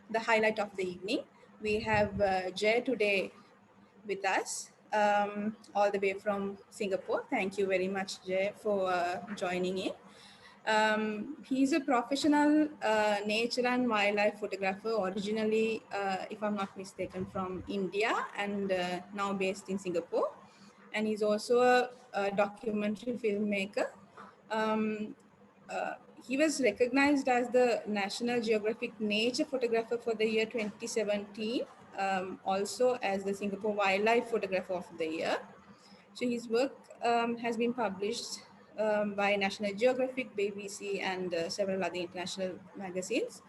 the highlight of the evening. We have Jay today with us, all the way from Singapore. Thank you very much, Jay, for joining in. He's a professional nature and wildlife photographer, originally, if I'm not mistaken, from India and now based in Singapore. And he's also a documentary filmmaker. Um, uh, he was recognized as the National Geographic Nature Photographer for the year 2017, also as the Singapore Wildlife Photographer of the Year. So his work has been published by National Geographic, BBC, and several other international magazines.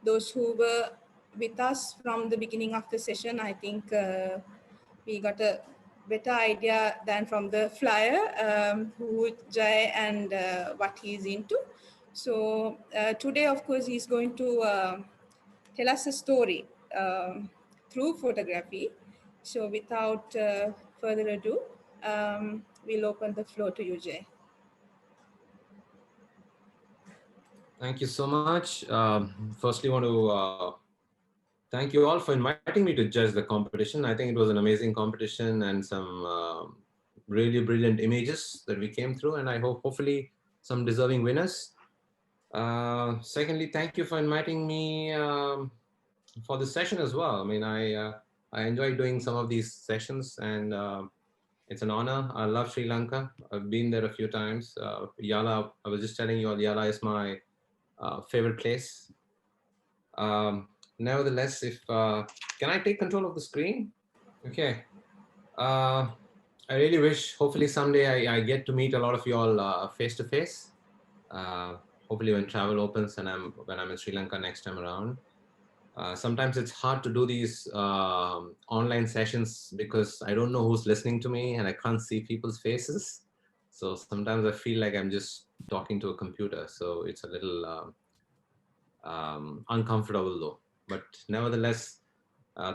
Those who were with us from the beginning of the session, I think we got a better idea than from the flyer, who Jai and what he's into. So today, of course, he's going to tell us a story through photography. So without further ado, we'll open the floor to you, Jay. Thank you so much. Firstly, want to thank you all for inviting me to judge the competition. I think it was an amazing competition and some really brilliant images that we came through, and I hope hopefully some deserving winners. Secondly, thank you for inviting me for this session as well. I mean, I enjoy doing some of these sessions, and it's an honor. I love Sri Lanka. I've been there a few times. Yala, I was just telling you all, Yala is my favorite place. Nevertheless, if can I take control of the screen? Okay. I really wish, hopefully someday I get to meet a lot of you all face to face. Hopefully when travel opens and when I'm in Sri Lanka next time around. Sometimes it's hard to do these online sessions because I don't know who's listening to me and I can't see people's faces. So sometimes I feel like I'm just talking to a computer. So it's a little uncomfortable though. But nevertheless,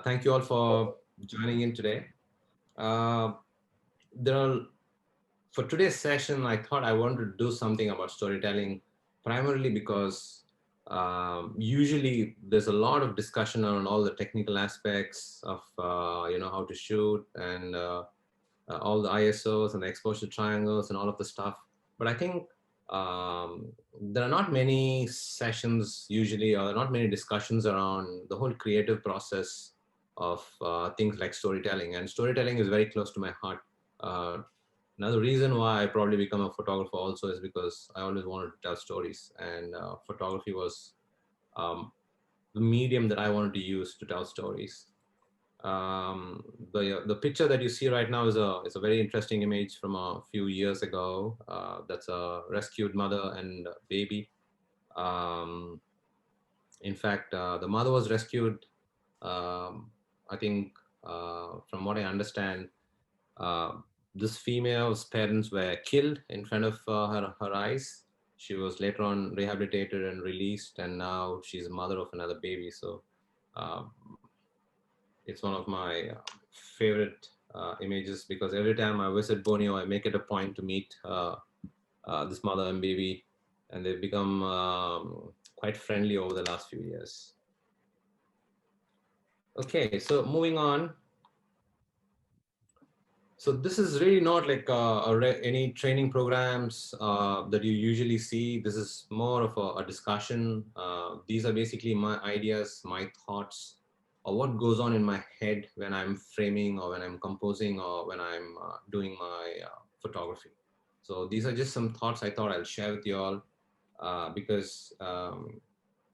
thank you all for joining in today. For today's session, I thought I wanted to do something about storytelling, primarily because usually there's a lot of discussion on all the technical aspects of how to shoot and all the ISOs and the exposure triangles and all of the stuff. But I think there are not many sessions usually, or not many discussions around the whole creative process of things like storytelling. And storytelling is very close to my heart. Another reason why I probably become a photographer also is because I always wanted to tell stories, and photography was the medium that I wanted to use to tell stories. The picture that you see right now is a very interesting image from a few years ago. That's a rescued mother and baby. In fact, the mother was rescued. I think, from what I understand, this female's parents were killed in front of her eyes. She was later on rehabilitated and released, and now she's a mother of another baby. So it's one of my favorite images, because every time I visit Borneo, I make it a point to meet this mother and baby, and they've become quite friendly over the last few years. Okay, so moving on. So this is really not like any training programs that you usually see. This is more of a discussion. These are basically my ideas, my thoughts, or what goes on in my head when I'm framing or when I'm composing or when I'm doing my photography. So these are just some thoughts I thought I'll share with you all, because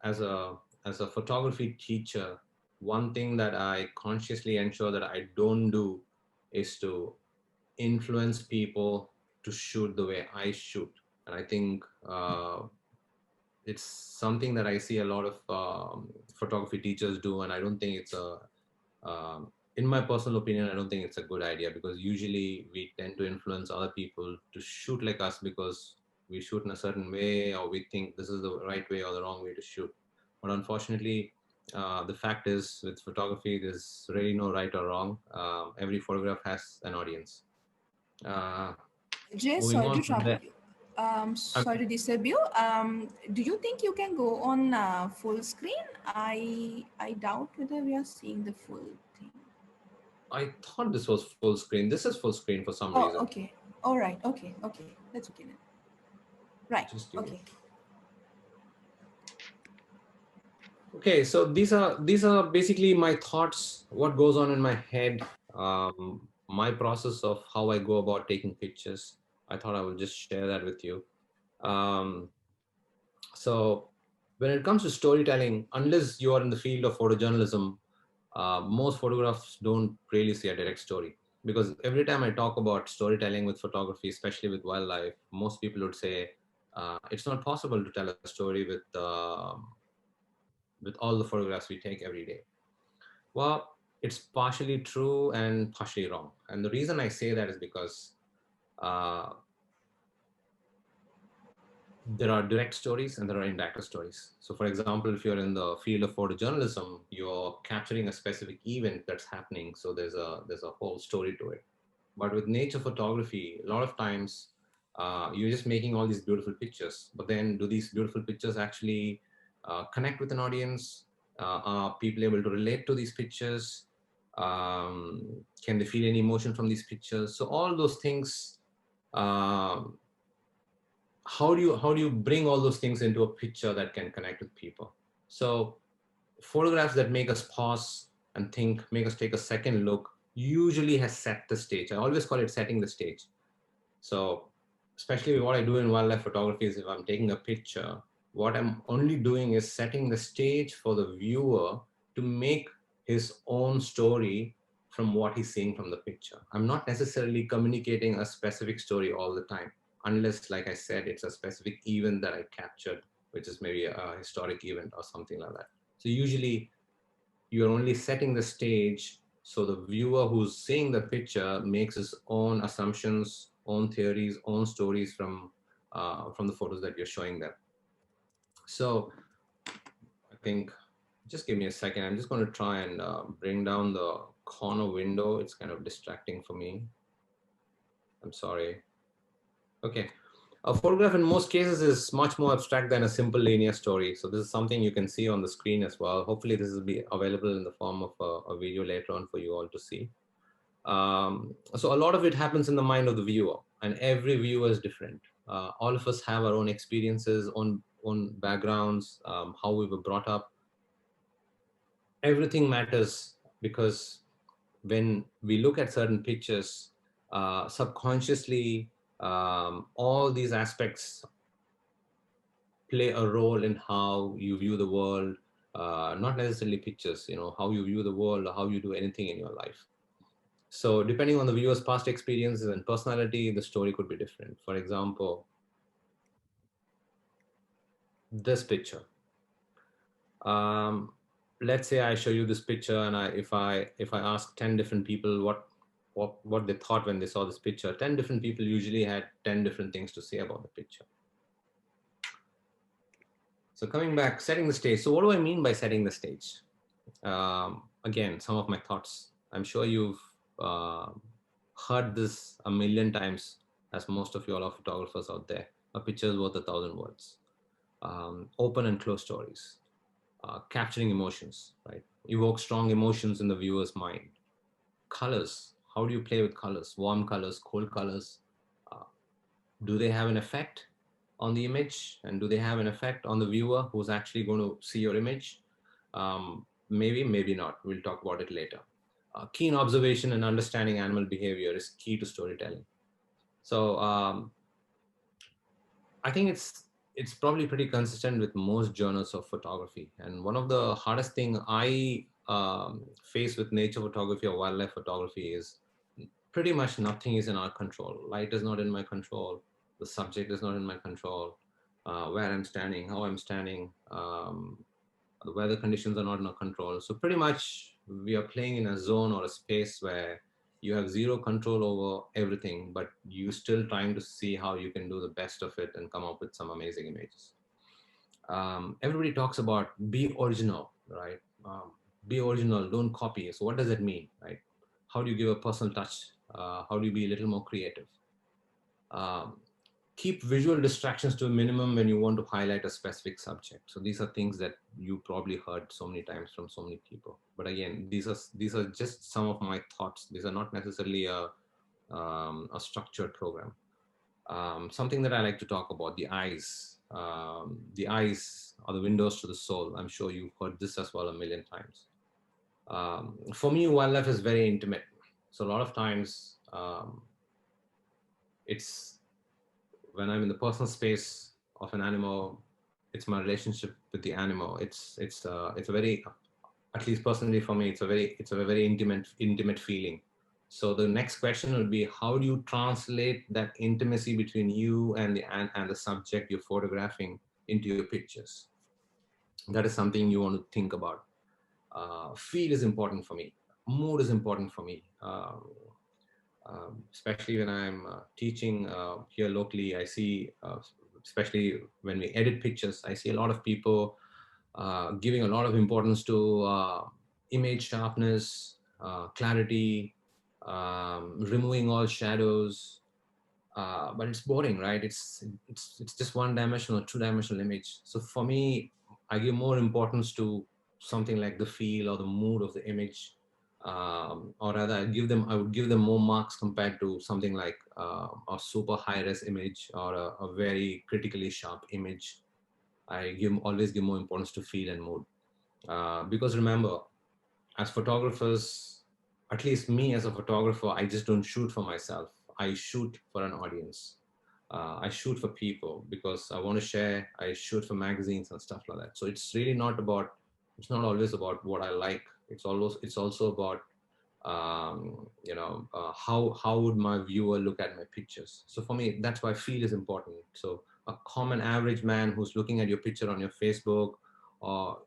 as a photography teacher, one thing that I consciously ensure that I don't do is to influence people to shoot the way I shoot. And I think it's something that I see a lot of photography teachers do, and I don't think it's in my personal opinion, I don't think it's a good idea, because usually we tend to influence other people to shoot like us because we shoot in a certain way, or we think this is the right way or the wrong way to shoot. But unfortunately, the fact is, with photography, there's really no right or wrong. Every photograph has an audience. Jay, sorry to trouble you. I'm, Sorry to disturb you. Do you think you can go on full screen? I doubt whether we are seeing the full thing. I thought this was full screen. This is full screen for some Oh, reason. okay. All right. Okay. Okay. That's okay then. Right. Just give me. Okay. Okay, so these are basically my thoughts, what goes on in my head, my process of how I go about taking pictures. I thought I would just share that with you. Um, so when it comes to storytelling, unless you are in the field of photojournalism, most photographs don't really see a direct story. Because every time I talk about storytelling with photography, especially with wildlife, most people would say it's not possible to tell a story with all the photographs we take every day. Well, it's partially true and partially wrong. And the reason I say that is because uh, there are direct stories and there are indirect stories. So, for example, if you're in the field of photojournalism, you're capturing a specific event that's happening. So there's a whole story to it. But with nature photography, a lot of times you're just making all these beautiful pictures. But then, do these beautiful pictures actually connect with an audience? Are people able to relate to these pictures? Can they feel any emotion from these pictures? So all those things. Um, how do you bring all those things into a picture that can connect with people? So photographs that make us pause and think, make us take a second look, usually has set the stage. I always call it setting the stage. So especially what I do in wildlife photography is if I'm taking a picture, what I'm only doing is setting the stage for the viewer to make his own story from what he's seeing from the picture. I'm not necessarily communicating a specific story all the time, unless, like I said, it's a specific event that I captured, which is maybe a historic event or something like that. So usually you're only setting the stage so the viewer who's seeing the picture makes his own assumptions, own theories, own stories from the photos that you're showing them. So I think, just give me a second. I'm just going to try and bring down the corner window. It's kind of distracting for me. I'm sorry. Okay. A photograph in most cases is much more abstract than a simple linear story. So this is something you can see on the screen as well. Hopefully this will be available in the form of a video later on for you all to see. So a lot of it happens in the mind of the viewer, and every viewer is different. All of us have our own experiences, own backgrounds, how we were brought up. Everything matters because when we look at certain pictures, subconsciously, all these aspects play a role in how you view the world. Not necessarily pictures, how you view the world or how you do anything in your life. So depending on the viewer's past experiences and personality, the story could be different. For example, this picture. Um, let's say I show you this picture, and if I ask 10 different people what they thought when they saw this picture, 10 different people usually had 10 different things to say about the picture. So coming back, setting the stage. So what do I mean by setting the stage? Again, some of my thoughts. I'm sure you've uh, heard this a million times, as most of you all are photographers out there. A picture is worth 1,000 words. Open and close stories, capturing emotions, right? Evoke strong emotions in the viewer's mind. Colors. How do you play with colors? Warm colors, cold colors. Uh, do they have an effect on the image, and do they have an effect on the viewer who's actually going to see your image? Maybe, maybe not. We'll talk about it later. Keen observation and understanding animal behavior is key to storytelling. So I think it's probably pretty consistent with most journals of photography. And one of the hardest thing I face with nature photography or wildlife photography is pretty much nothing is in our control. Light is not in my control. The subject is not in my control. Where I'm standing, how I'm standing, the weather conditions are not in our control. So pretty much we are playing in a zone or a space where you have zero control over everything, but you still trying to see how you can do the best of it and come up with some amazing images. Everybody talks about be original, right? Be original, don't copy. So what does that mean, right? How do you give a personal touch? How do you be a little more creative? Um, keep visual distractions to a minimum when you want to highlight a specific subject. So these are things that you probably heard so many times from so many people. But again, these are just some of my thoughts. These are not necessarily a structured program. Something that I like to talk about, the eyes. The eyes are the windows to the soul. I'm sure you've heard this as well a million times. For me, wildlife is very intimate. So a lot of times, it's when I'm in the personal space of an animal, it's my relationship with the animal. It's a very, at least personally for me, it's a very intimate feeling. So the next question would be, how do you translate that intimacy between you and the subject you're photographing into your pictures? That is something you want to think about. Feel is important for me. Mood is important for me. Especially when I'm teaching here locally, I see, especially when we edit pictures, I see a lot of people giving a lot of importance to image sharpness, clarity, removing all shadows. But it's boring, right? It's just one dimensional, two dimensional image. So for me, I give more importance to something like the feel or the mood of the image, or rather, I would give them more marks compared to something like a super high res image or a very critically sharp image. Always give more importance to feel and mood, because remember, as photographers, at least me as a photographer, I just don't shoot for myself. I shoot for an audience. I shoot for people because I want to share. I shoot for magazines and stuff like that. So it's really not about. It's not always about what I like. It's also about how would my viewer look at my pictures. So for me, that's why feel is important. So a common average man who's looking at your picture on your Facebook or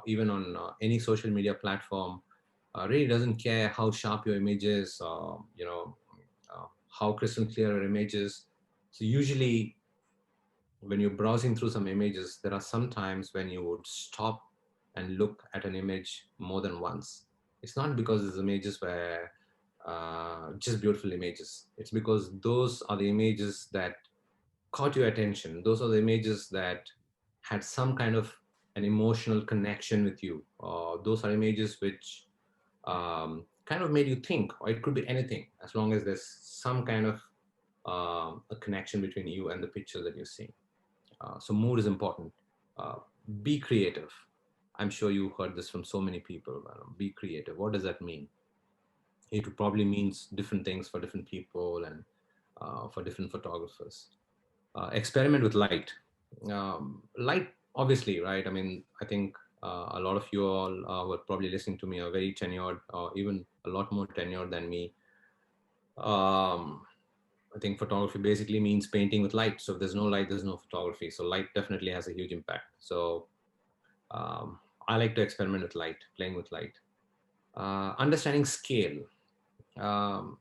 even on any social media platform really doesn't care how sharp your image is, or how crystal clear your image is. So usually when you're browsing through some images, there are some times when you would stop and look at an image more than once. It's not because these images were just beautiful images. It's because those are the images that caught your attention. Those are the images that had some kind of an emotional connection with you. Those are images which kind of made you think, or it could be anything, as long as there's some kind of a connection between you and the picture that you're seeing. So mood is important. Uh, be creative. I'm sure you heard this from so many people. Be creative. What does that mean? It probably means different things for different people and for different photographers. Experiment with light. Light, obviously, right? I mean, I think a lot of you all who are probably listening to me are very tenured, or even a lot more tenured than me. Um, I think photography basically means painting with light. So if there's no light, there's no photography. So light definitely has a huge impact. So I like to experiment with light, playing with light. Understanding scale. Um,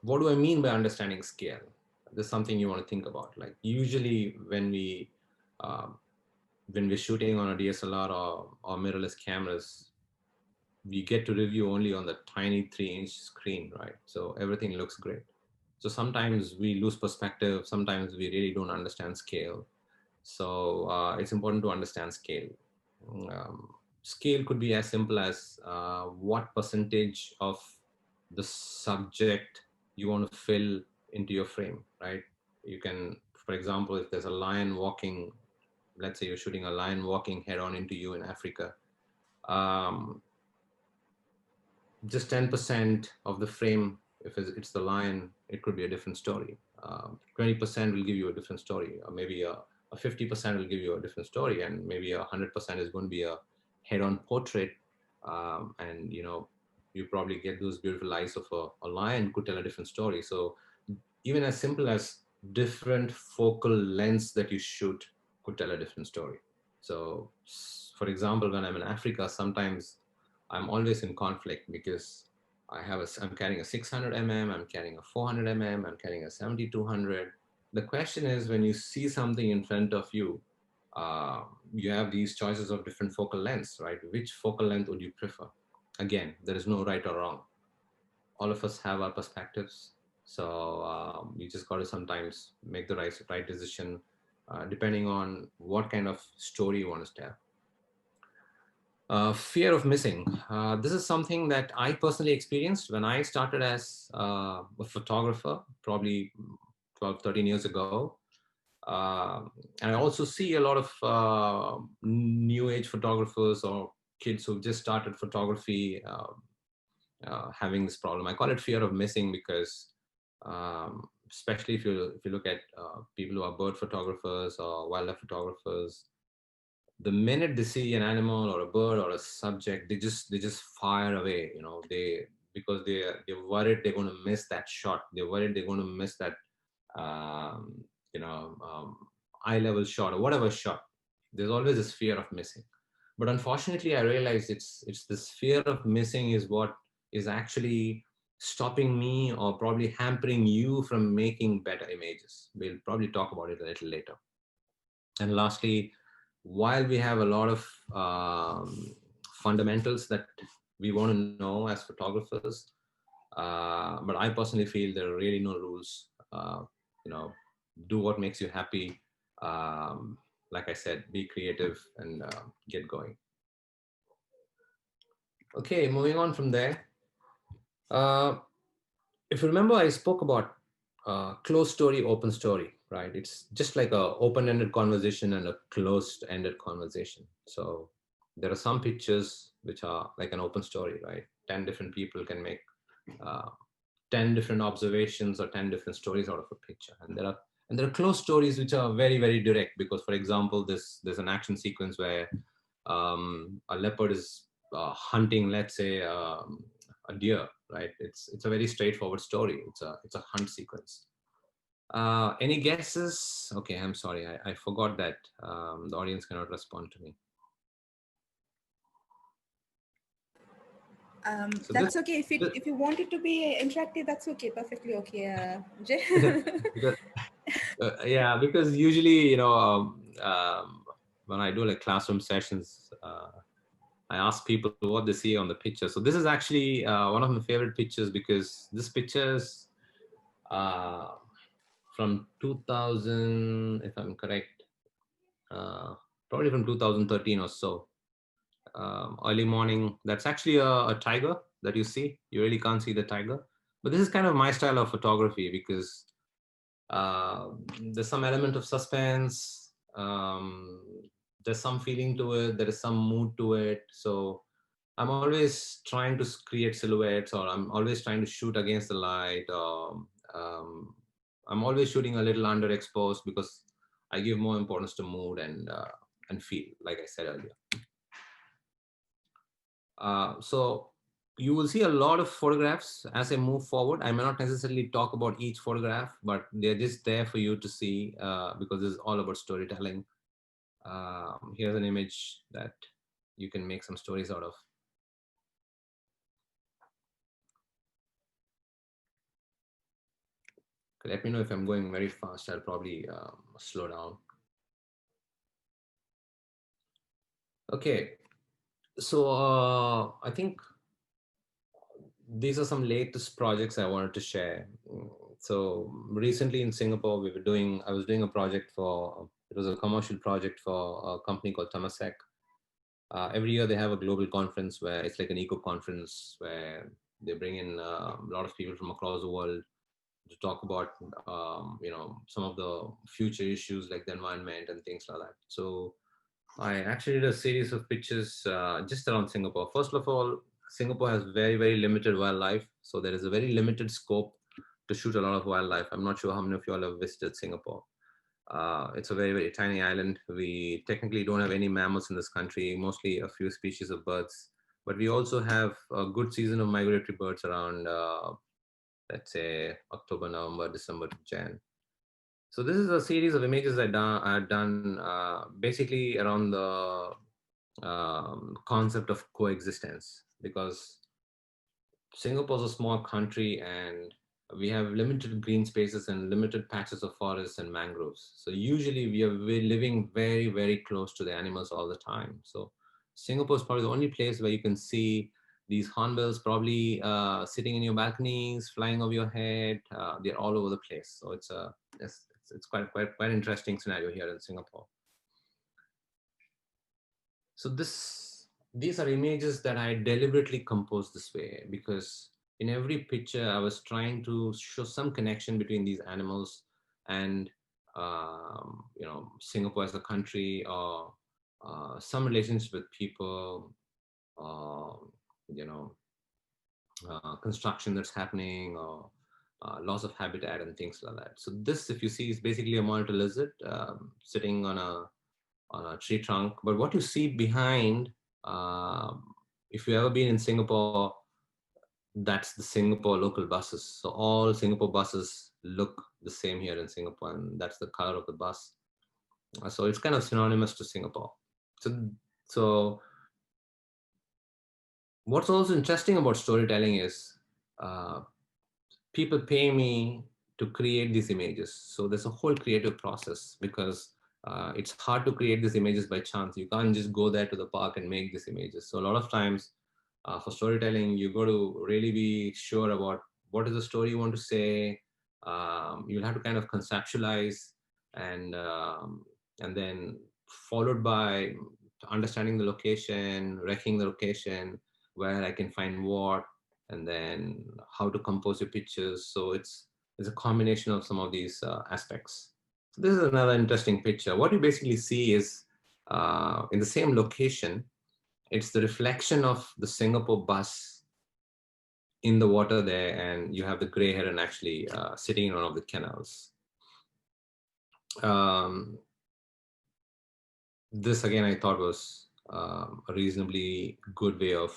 what do I mean by understanding scale? This is something you want to think about. Like usually um, when we're shooting on a DSLR or mirrorless cameras, we get to review only on the tiny 3-inch screen, right? So everything looks great. So sometimes we lose perspective. Sometimes we really don't understand scale. So it's important to understand scale. Um, Scale could be as simple as what percentage of the subject you want to fill into your frame, right? You can, for example, if there's a lion walking, let's say you're shooting a lion walking head on into you in Africa, um, just 10% of the frame, if it's the lion, it could be a different story. 20% will give you a different story, or maybe a 50% will give you a different story, and maybe 100% is going to be a head-on portrait. And you probably get those beautiful eyes of a lion could tell a different story. So even as simple as different focal lengths that you shoot could tell a different story. So for example, when I'm in Africa, sometimes I'm always in conflict because I'm carrying a 600 mm, I'm carrying a 400 mm, I'm carrying a 7200. The question is, when you see something in front of you, you have these choices of different focal lengths, right? Which focal length would you prefer? Again, there is no right or wrong. All of us have our perspectives. So you just got to sometimes make the right decision, depending on what kind of story you want to tell. Fear of missing. This is something that I personally experienced when I started as a photographer, probably 12, 13 years ago. And I also see a lot of new age photographers or kids who've just started photography having this problem. I call it fear of missing because, especially if you look at people who are bird photographers or wildlife photographers, the minute they see an animal or a bird or a subject, they just fire away. Because they're worried they're going to miss that shot. They're worried they're going to miss that um, you know um, eye level shot or whatever shot. There's always this fear of missing. But unfortunately, I realized it's this fear of missing is what is actually stopping me or probably hampering you from making better images. We'll probably talk about it a little later. And lastly, while we have a lot of fundamentals that we want to know as photographers, but I personally feel there are really no rules. You know, do what makes you happy. Like I said, be creative and get going. Okay, moving on from there. Uh, if you remember, I spoke about closed story, open story, right? It's just like a open-ended conversation and a closed-ended conversation. So there are some pictures which are like an open story, right? 10 different people can make uh, 10 different observations or 10 different stories out of a picture. And there are closed stories which are very, very direct, because for example, there's an action sequence where a leopard is hunting, let's say, a deer, right? It's a very straightforward story. It's a hunt sequence. Any guesses? Okay, I'm sorry, I forgot that the audience cannot respond to me. So this, That's okay. this If you want it to be interactive, that's okay. Perfectly okay, Jay. because, yeah, because usually, when I do like classroom sessions, I ask people what they see on the picture. So this is actually one of my favorite pictures, because this picture is uh, from 2000, if I'm correct, uh, probably from 2013 or so. Early morning. That's actually a tiger that you see. You really can't see the tiger, but this is kind of my style of photography, because uh, there's some element of suspense. There's some feeling to it. There is some mood to it. So I'm always trying to create silhouettes, or I'm always trying to shoot against the light. Um, I'm always shooting a little underexposed, because I give more importance to mood and feel, like I said earlier. So you will see a lot of photographs as I move forward. I may not necessarily talk about each photograph, but they're just there for you to see, because this is all about storytelling. Here's an image that you can make some stories out of. Let me know if I'm going very fast. I'll probably slow down. Okay, so I think these are some latest projects I wanted to share. So recently in Singapore, I was doing a project it was a commercial project for a company called Temasek. Every year they have a global conference where it's like an eco conference where they bring in a lot of people from across the world to talk about, some of the future issues like the environment and things like that. So I actually did a series of pictures just around Singapore. First of all, Singapore has very, very limited wildlife. So there is a very limited scope to shoot a lot of wildlife. I'm not sure how many of you all have visited Singapore. It's a very, very tiny island. We technically don't have any mammals in this country, mostly a few species of birds. But we also have a good season of migratory birds around, let's say, October, November, December to Jan. So this is a series of images I've done basically around the concept of coexistence, because Singapore is a small country and we have limited green spaces and limited patches of forests and mangroves. So usually we're living very, very close to the animals all the time. So Singapore is probably the only place where you can see these hornbills probably sitting in your balconies, flying over your head. They're all over the place. So it's quite interesting scenario here in Singapore. So these are images that I deliberately composed this way because in every picture I was trying to show some connection between these animals and Singapore as a country, or some relationship with people, uh, you know construction that's happening, or loss of habitat and things like that. So this, if you see, is basically a monitor lizard sitting on a tree trunk. But what you see behind, if you've ever been in Singapore, that's the Singapore local buses. So all Singapore buses look the same here in Singapore, and that's the color of the bus. So it's kind of synonymous to Singapore. So what's also interesting about storytelling is uh, people pay me to create these images. So there's a whole creative process because it's hard to create these images by chance. You can't just go there to the park and make these images. So a lot of times for storytelling, you got to really be sure about what is the story you want to say. You'll have to kind of conceptualize, and then followed by understanding the location, wrecking the location, where I can find what, and then how to compose your pictures. So it's a combination of some of these aspects. So this is another interesting picture. What you basically see is in the same location, it's the reflection of the Singapore bus in the water there, and you have the gray heron actually sitting in one of the canals. Um, this again I thought was a reasonably good way of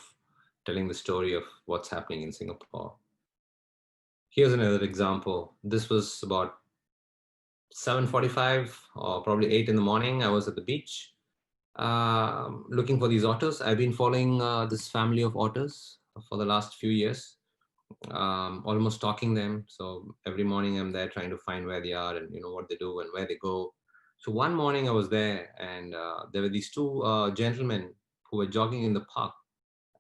telling the story of what's happening in Singapore. Here's another example. This was about 7:45 or probably 8 in the morning. I was at the beach looking for these otters. I've been following this family of otters for the last few years, almost stalking them. So every morning I'm there trying to find where they are and what they do and where they go. So one morning I was there, and there were these two gentlemen who were jogging in the park,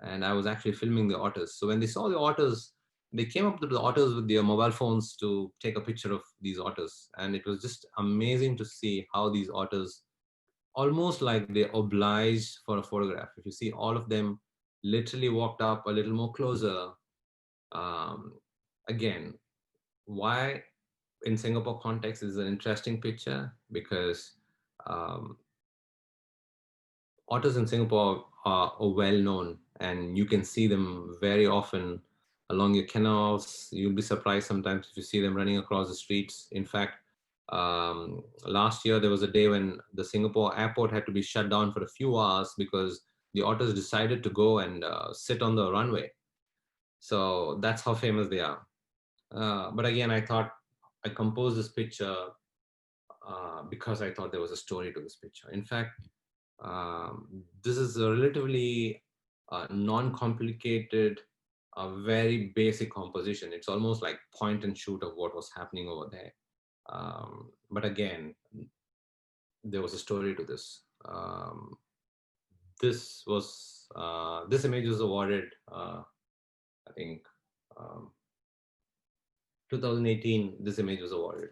and I was actually filming the otters. So when they saw the otters, they came up to the otters with their mobile phones to take a picture of these otters. And it was just amazing to see how these otters, almost like they obliged for a photograph. If you see, all of them literally walked up a little more closer. Um, Again, why in Singapore context is an interesting picture because um, otters in Singapore are well known, and you can see them very often along your canals. You'll be surprised sometimes if you see them running across the streets. In fact, last year there was a day when the Singapore airport had to be shut down for a few hours because the otters decided to go and sit on the runway. So that's how famous they are. But again, I thought I composed this picture because I thought there was a story to this picture. In fact, this is a relatively non-complicated, very basic composition. It's almost like point and shoot of what was happening over there. But again, there was a story to this. This image was awarded, I think, um, 2018. This image was awarded.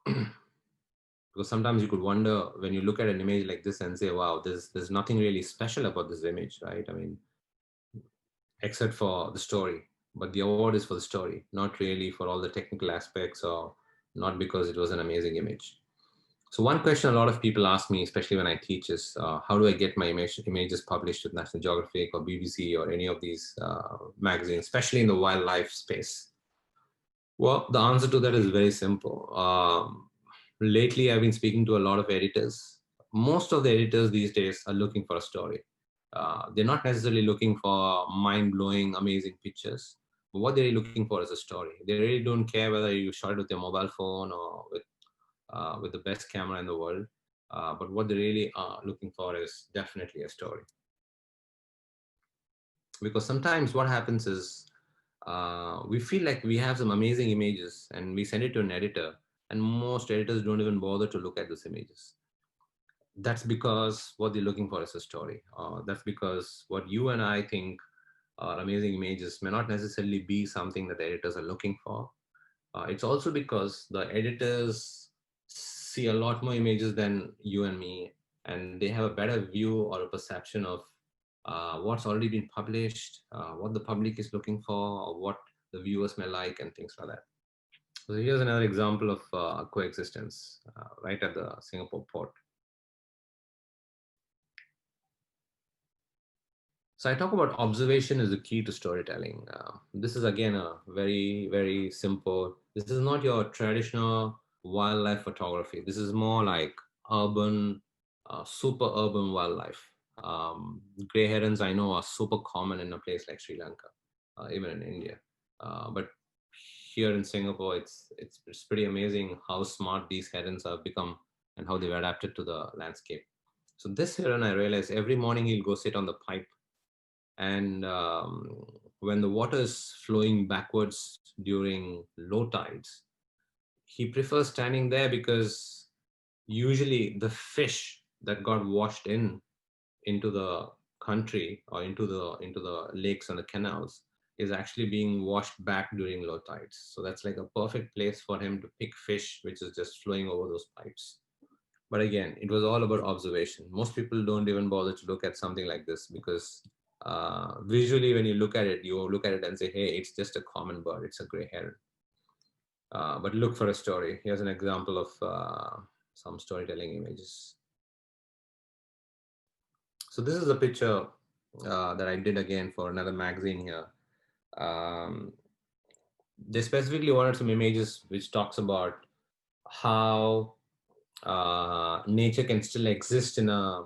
Because sometimes you could wonder when you look at an image like this and say, wow, there's nothing really special about this image, right? I mean, except for the story. But the award is for the story, not really for all the technical aspects, or not because it was an amazing image. So one question a lot of people ask me, especially when I teach, is how do I get my images published with National Geographic or BBC or any of these magazines, especially in the wildlife space? Well, the answer to that is very simple. Lately, I've been speaking to a lot of editors. Most of the editors these days are looking for a story. They're not necessarily looking for mind-blowing, amazing pictures. But what they're looking for is a story. They really don't care whether you shot it with your mobile phone or with the best camera in the world. But what they really are looking for is definitely a story. Because sometimes what happens is we feel like we have some amazing images and we send it to an editor, and most editors don't even bother to look at those images. That's because what they're looking for is a story. That's because what you and I think or amazing images may not necessarily be something that the editors are looking for. It's also because the editors see a lot more images than you and me, and they have a better view or a perception of what's already been published, what the public is looking for, or what the viewers may like, and things like that. So here's another example of coexistence right at the Singapore port. So I talk about observation as the key to storytelling. This is again a very, very simple. This is not your traditional wildlife photography. This is more like urban, super urban wildlife. Gray herons I know are super common in a place like Sri Lanka, even in India. But here in Singapore, it's pretty amazing how smart these herons have become and how they've adapted to the landscape. So this heron, I realized every morning he'll go sit on the pipe, and when the water is flowing backwards during low tides, he prefers standing there because usually the fish that got washed into the country or into the lakes and the canals is actually being washed back during low tides. So that's like a perfect place for him to pick fish which is just flowing over those pipes. But again, it was all about observation. Most people don't even bother to look at something like this because visually, when you look at it, you look at it and say, hey, it's just a common bird, it's a gray heron. But look for a story. Here's an example of some storytelling images. So this is a picture that I did again for another magazine here. Um, they specifically wanted some images which talks about how nature can still exist in a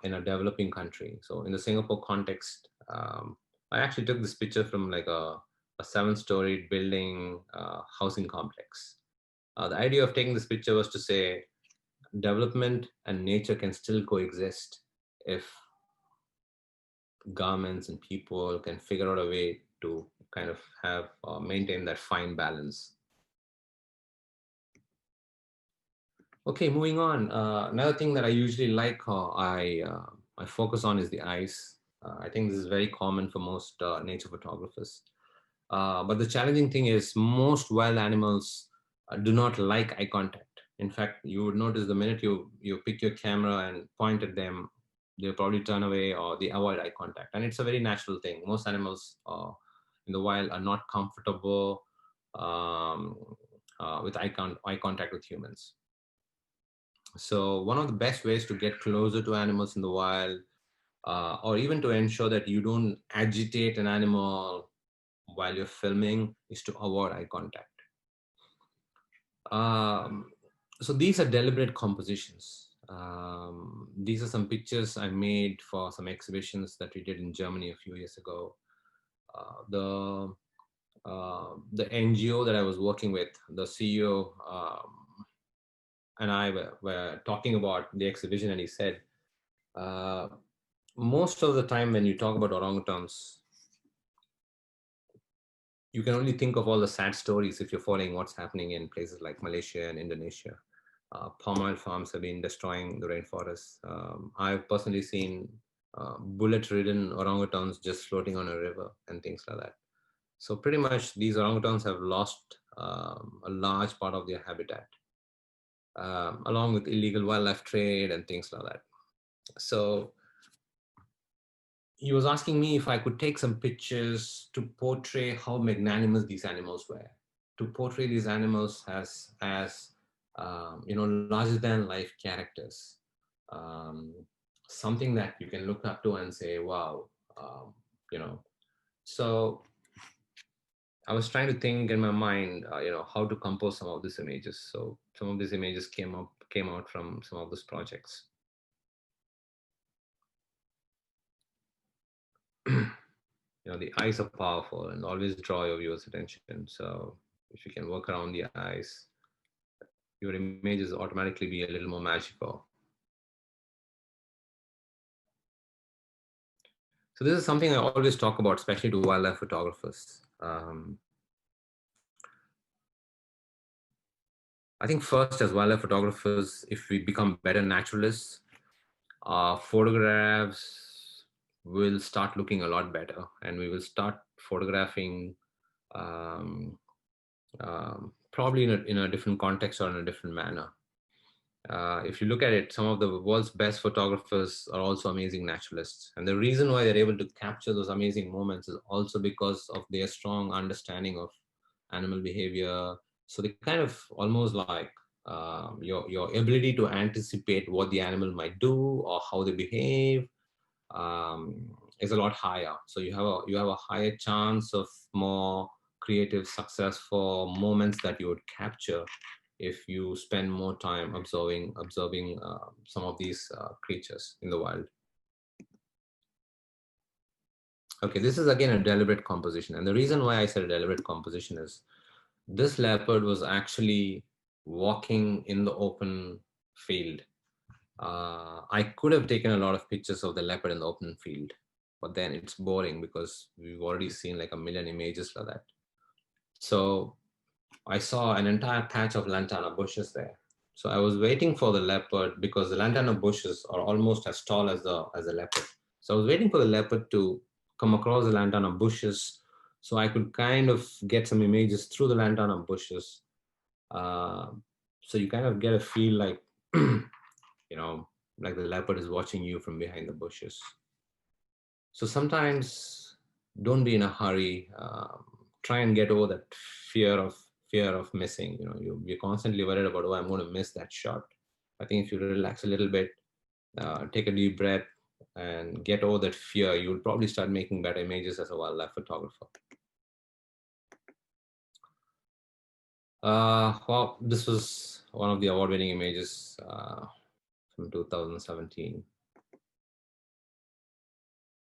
developing country. So in the Singapore context, I actually took this picture from like a 7-story building housing complex. The idea of taking this picture was to say development and nature can still coexist if governments and people can figure out a way to kind of have maintain that fine balance. Okay, moving on. Another thing that I usually like, I focus on is the eyes. I think this is very common for most nature photographers. But the challenging thing is most wild animals do not like eye contact. In fact, you would notice the minute you pick your camera and point at them, they'll probably turn away or they avoid eye contact. And it's a very natural thing. Most animals in the wild are not comfortable um, with eye contact with humans. So one of the best ways to get closer to animals in the wild, or even to ensure that you don't agitate an animal while you're filming, is to avoid eye contact. Um, so these are deliberate compositions. These are some pictures I made for some exhibitions that we did in Germany a few years ago. The NGO that I was working with, the CEO and I were talking about the exhibition, and he said, uh, most of the time when you talk about orangutans, you can only think of all the sad stories if you're following what's happening in places like Malaysia and Indonesia. Palm oil farms have been destroying the rainforests. I've personally seen bullet-ridden orangutans just floating on a river and things like that. So pretty much these orangutans have lost a large part of their habitat, along with illegal wildlife trade and things like that. So he was asking me if I could take some pictures to portray how magnanimous these animals were, to portray these animals as larger than life characters, um, something that you can look up to and say, wow, um, you know. So I was trying to think in my mind, how to compose some of these images. So some of these images came out from some of those projects. The eyes are powerful and always draw your viewers attention. So if you can work around the eyes, your images automatically be a little more magical. So this is something I always talk about, especially to wildlife photographers. I think first, as wildlife photographers, if we become better naturalists, our photographs will start looking a lot better, and we will start photographing um, probably in a different context or in a different manner. If you look at it, some of the world's best photographers are also amazing naturalists. And the reason why they're able to capture those amazing moments is also because of their strong understanding of animal behavior. So they kind of almost like your ability to anticipate what the animal might do or how they behave is a lot higher. So you have a higher chance of more creative, successful moments that you would capture if you spend more time observing some of these creatures in the wild. Okay, this is again a deliberate composition, and the reason why I said a deliberate composition is this leopard was actually walking in the open field. I could have taken a lot of pictures of the leopard in the open field, but then it's boring because we've already seen like a million images for that. So I saw an entire patch of lantana bushes there. So I was waiting for the leopard because the lantana bushes are almost as tall as the leopard. So I was waiting for the leopard to come across the lantana bushes so I could kind of get some images through the lantana bushes. Uh, so you kind of get a feel like, you know, like the leopard is watching you from behind the bushes. So sometimes don't be in a hurry. Try and get over that fear of fear of missing. You know, you're constantly worried about, oh, I'm going to miss that shot. I think if you relax a little bit, take a deep breath, and get over that fear, you'll probably start making better images as a wildlife photographer. Well, this was one of the award-winning images from 2017.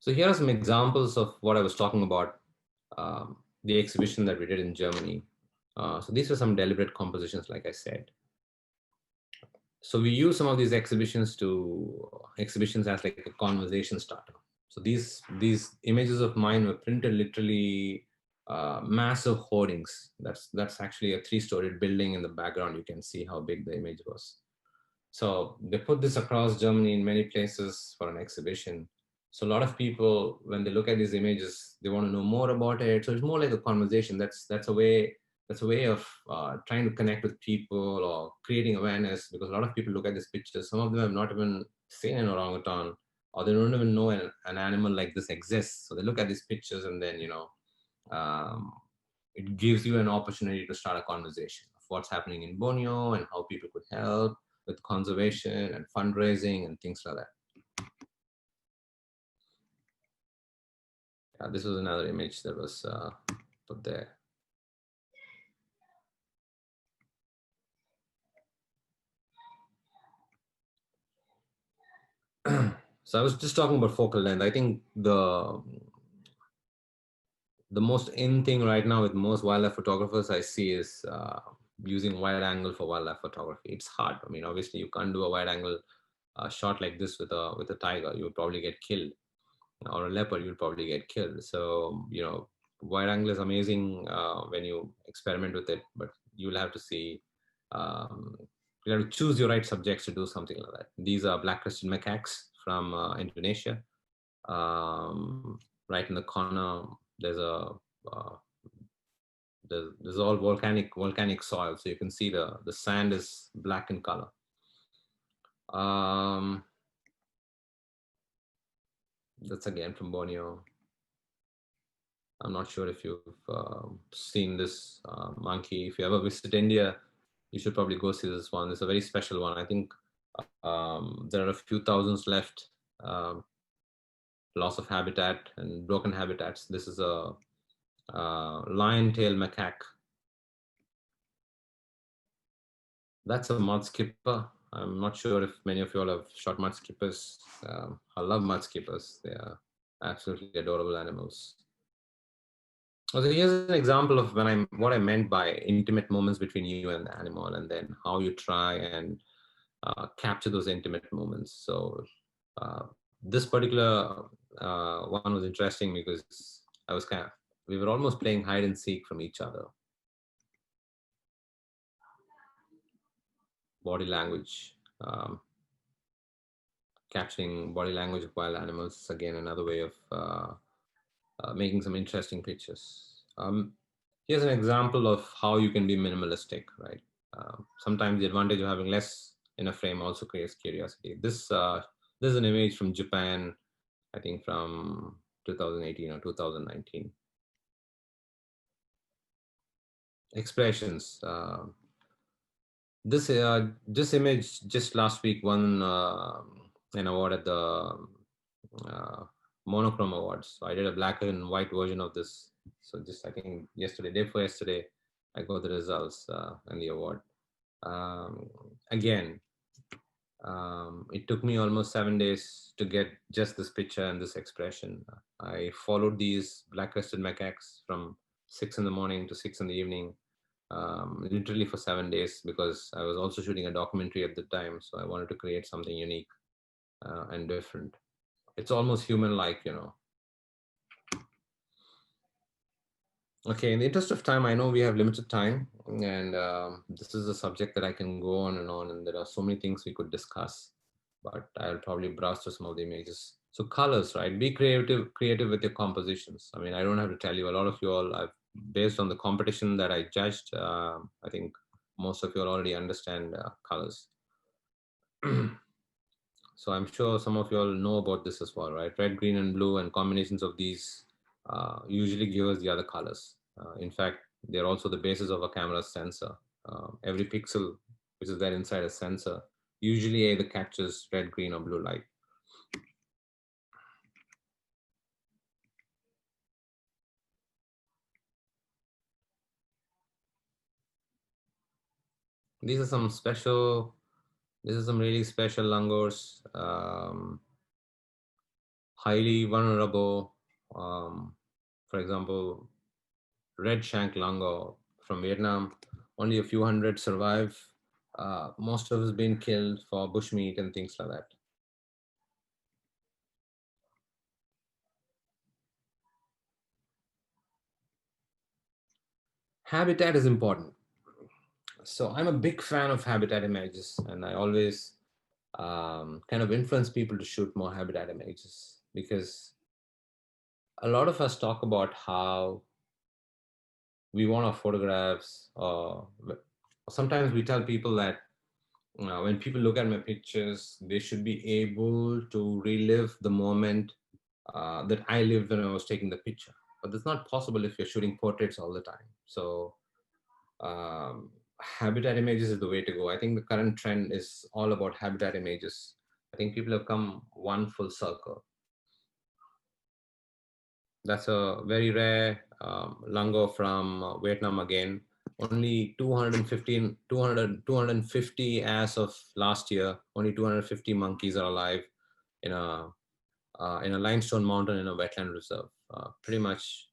So here are some examples of what I was talking about, the exhibition that we did in Germany. So these were some deliberate compositions, like I said. So we use some of these exhibitions as like a conversation starter. So these images of mine were printed literally massive hoardings. That's actually a 3-story building in the background. You can see how big the image was. So they put this across Germany in many places for an exhibition. So a lot of people, when they look at these images, they want to know more about it. So it's more like a conversation. That's a way of trying to connect with people or creating awareness, because a lot of people look at these pictures. Some of them have not even seen an orangutan, or they don't even know an animal like this exists. So they look at these pictures, and then um, it gives you an opportunity to start a conversation of what's happening in Borneo and how people could help with conservation and fundraising and things like that. This was another image that was put there. So I was just talking about focal length. I think the most in thing right now with most wildlife photographers I see is using wide angle for wildlife photography. It's hard. I mean, obviously you can't do a wide angle shot like this with a tiger. You would probably get killed, or a leopard. You'll probably get killed. So wide angle is amazing when you experiment with it, but you'll have to see. Um, you have to choose your right subjects to do something like that. These are black-crested macaques from Indonesia. Right in the corner, uh, there's all volcanic soil, so you can see the sand is black in color. Um, that's again from Borneo. I'm not sure if you've seen this monkey. If you ever visit India, you should probably go see this one. It's a very special one. I think there are a few thousands left, um, loss of habitat and broken habitats. This is a lion tail macaque. That's a mud skipper. I'm not sure if many of you all have shot mud skippers. I love mud skippers. They are absolutely adorable animals. So here's an example of what I meant by intimate moments between you and the animal, and then how you try and capture those intimate moments. So this particular one was interesting because we were almost playing hide and seek from each other. Body language. capturing body language of wild animals is again another way of making some interesting pictures. Here's an example of how you can be minimalistic, right? Sometimes the advantage of having less in a frame also creates curiosity. This is an image from Japan, I think from 2018 or 2019. Expressions. This image just last week won an award at the uh, Monochrome Awards. So I did a black and white version of this. So just I think yesterday, day before yesterday, I got the results and the award. Um, Again, it took me almost 7 days to get just this picture and this expression. I followed these black-crested macaques from 6 in the morning to 6 in the evening, literally for 7 days, because I was also shooting a documentary at the time. So I wanted to create something unique and different. It's almost human-like, you know. Okay, in the interest of time, I know we have limited time, and this is a subject that I can go on, and there are so many things we could discuss, but I'll probably browse through some of the images. So colors, right? Be creative with your compositions. I mean, I don't have to tell you. A lot of you all, based on the competition that I judged, I think most of you all already understand colors. So I'm sure some of you all know about this as well, right? Red, green, and blue, and combinations of these usually give us the other colors. In fact, they're also the basis of a camera's sensor. Every pixel which is there inside a sensor usually either captures red, green, or blue light. These are some special. This is some really special langurs, highly vulnerable. For example, red shank langur from Vietnam. Only a few hundred survive. Most of us been killed for bushmeat and things like that. Habitat is important. So I'm a big fan of habitat images, and I always kind of influence people to shoot more habitat images, because a lot of us talk about how we want our photographs, or sometimes we tell people that when people look at my pictures, they should be able to relive the moment that I lived when I was taking the picture. But that's not possible if you're shooting portraits all the time. So habitat images is the way to go. I think the current trend is all about habitat images. I think people have come one full circle. That's a very rare langur from Vietnam again. Only 215, 250 as of last year. Only 250 monkeys are alive in a limestone mountain in a wetland reserve. Pretty much,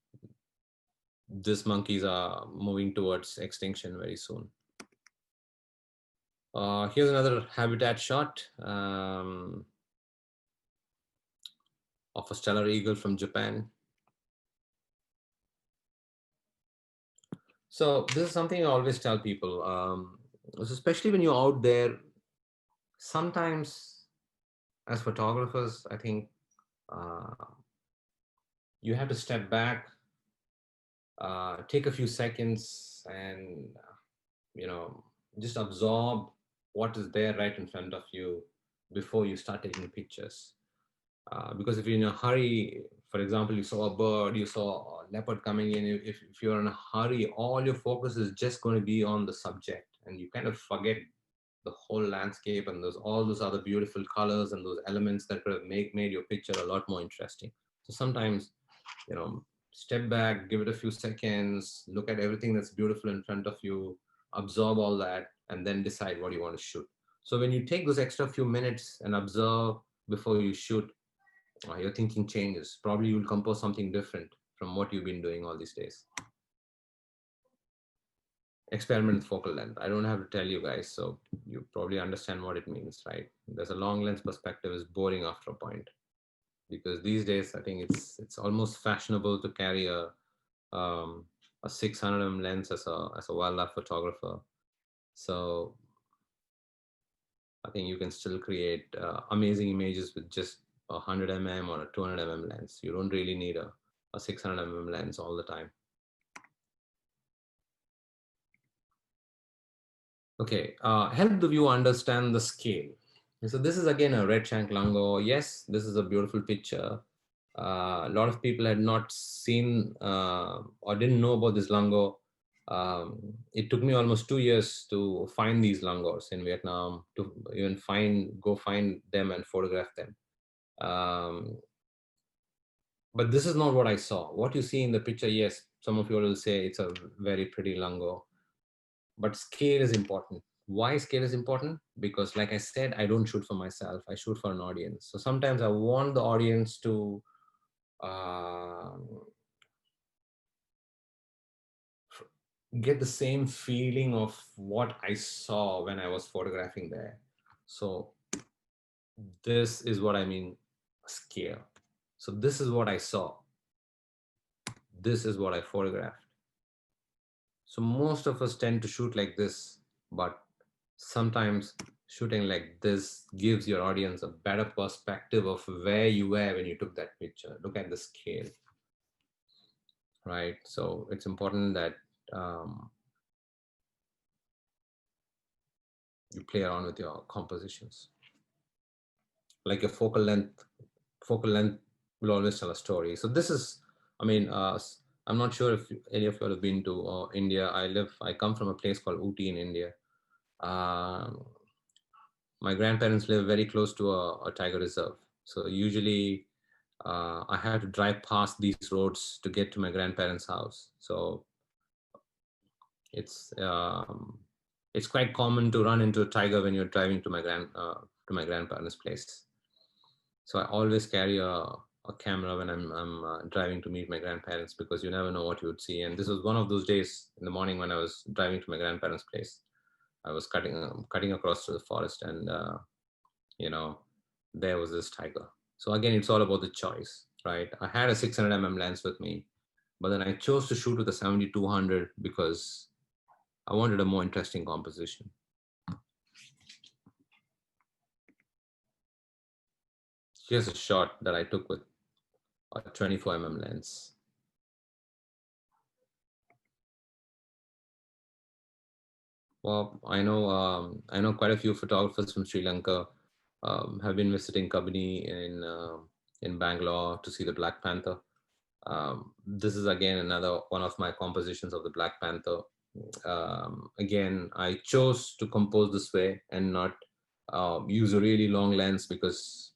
these monkeys are moving towards extinction very soon. Here's another habitat shot of a stellar eagle from Japan. So this is something I always tell people, especially when you're out there. Sometimes, as photographers, I think uh, you have to step back, take a few seconds, and you know, just absorb what is there right in front of you before you start taking pictures. Because if you're in a hurry, for example, you saw a bird, you saw a leopard coming in, if you're in a hurry, all your focus is just going to be on the subject, and you kind of forget the whole landscape and those all those other beautiful colors and those elements that could have made your picture a lot more interesting. So sometimes, you know, step back, give it a few seconds, look at everything that's beautiful in front of you, absorb all that, and then decide what you want to shoot. So when you take those extra few minutes and observe before you shoot, your thinking changes. Probably you'll compose something different from what you've been doing all these days. Experiment with focal length. I don't have to tell you guys, so you probably understand what it means, right? There's a long lens perspective is boring after a point, because these days I think it's almost fashionable to carry a 600 lens as a wildlife photographer. So I think you can still create amazing images with just a 100 or a 200 lens. You don't really need a 600 lens all the time. Okay, help the viewer understand the scale. So this is again a red shank langur. Yes, this is a beautiful picture. A lot of people had not seen or didn't know about this langur. It took me almost 2 years to find these langurs in Vietnam, to even go find them and photograph them. But this is not what I saw. What you see in the picture, yes, some of you will say it's a very pretty langur, but scale is important. Why scale is important? Because like I said, I don't shoot for myself, I shoot for an audience. So sometimes I want the audience to uh, get the same feeling of what I saw when I was photographing there. So this is what I mean, scale. So this is what I saw, this is what I photographed. So most of us tend to shoot like this, but sometimes shooting like this gives your audience a better perspective of where you were when you took that picture. Look at the scale, right? So it's important that um, you play around with your compositions. Like your focal length will always tell a story. So this is, I mean, I'm not sure if any of you have been to India. I come from a place called Ooty in India. Um, my grandparents live very close to a tiger reserve. So usually I had to drive past these roads to get to my grandparents' house. So it's um, it's quite common to run into a tiger when you're driving to my grandparents' place. So I always carry a camera when I'm driving to meet my grandparents, because you never know what you would see. And this was one of those days in the morning when I was driving to my grandparents' place. I was cutting across to the forest, and you know, there was this tiger. So again, it's all about the choice, right? I had a 600 lens with me, but then I chose to shoot with a 7200 because I wanted a more interesting composition. Here's a shot that I took with a 24 lens. Well, I know quite a few photographers from Sri Lanka have been visiting Kabini in Bangalore to see the Black Panther. This is again another one of my compositions of the Black Panther. Again, I chose to compose this way and not use a really long lens, because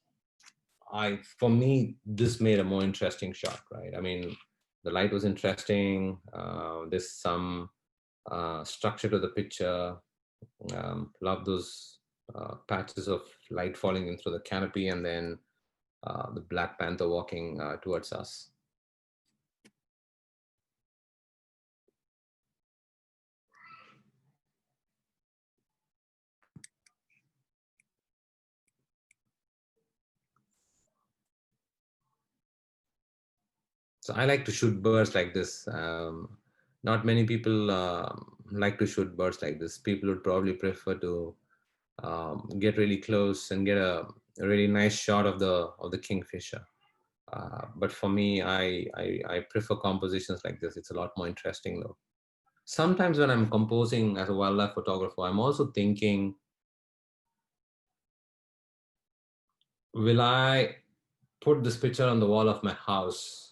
for me, this made a more interesting shot, right? I mean, the light was interesting. There's some structure to the picture. Love those patches of light falling in through the canopy, and then the Black Panther walking towards us. So I like to shoot birds like this. Not many people like to shoot birds like this. People would probably prefer to get really close and get a really nice shot of the kingfisher. But for me, I prefer compositions like this. It's a lot more interesting though. Sometimes when I'm composing as a wildlife photographer, I'm also thinking, will I put this picture on the wall of my house?